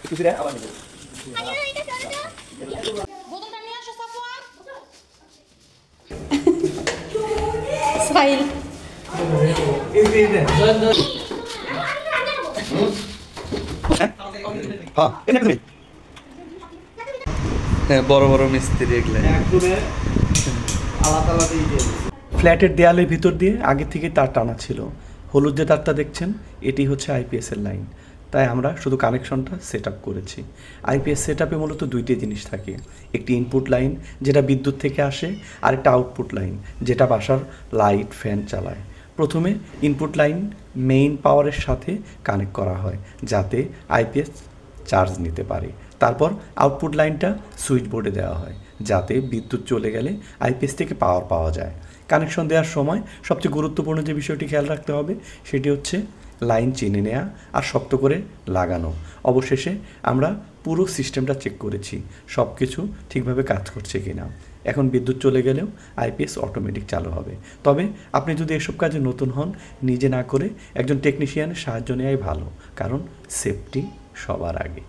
তুই আবার নিবি বোতলটা নিয়ে আসো সাফওয়ান। সাইল হ্যাঁ, বড় বড় মিস্ত্রি এগুলো ফ্ল্যাটের দেয়ালের ভিতর দিয়ে আগে থেকে তার টানা ছিল। হলুদ যে তারটা দেখছেন এটি হচ্ছে আইপিএসের লাইন। তাই আমরা শুধু কানেকশনটা সেট আপ করেছি। আইপিএস সেট আপে মূলত দুইটি জিনিস থাকে, একটি ইনপুট লাইন যেটা বিদ্যুৎ থেকে আসে, আর একটা আউটপুট লাইন যেটা বাসার লাইট ফ্যান চালায়। প্রথমে ইনপুট লাইন মেইন পাওয়ারের সাথে কানেক্ট করা হয় যাতে আইপিএস চার্জ নিতে পারে। তারপর আউটপুট লাইনটা সুইচ বোর্ডে দেওয়া হয় যাতে বিদ্যুৎ চলে গেলে আইপিএস থেকে পাওয়ার পাওয়া যায়। কানেকশন দেওয়ার সময় সবচেয়ে গুরুত্বপূর্ণ যে বিষয়টি খেয়াল রাখতে হবে সেটি হচ্ছে লাইন চিনে নেওয়া আর শক্ত করে লাগানো। অবশেষে আমরা পুরো সিস্টেমটা চেক করেছি সব কিছু ঠিকভাবে কাজ করছে কি না। এখন বিদ্যুৎ চলে গেলেও আইপিএস অটোমেটিক চালু হবে। তবে আপনি যদি এসব কাজে নতুন হন, নিজে না করে একজন টেকনিশিয়ানের সাহায্য নেওয়াই ভালো, কারণ সেফটি সবার আগে।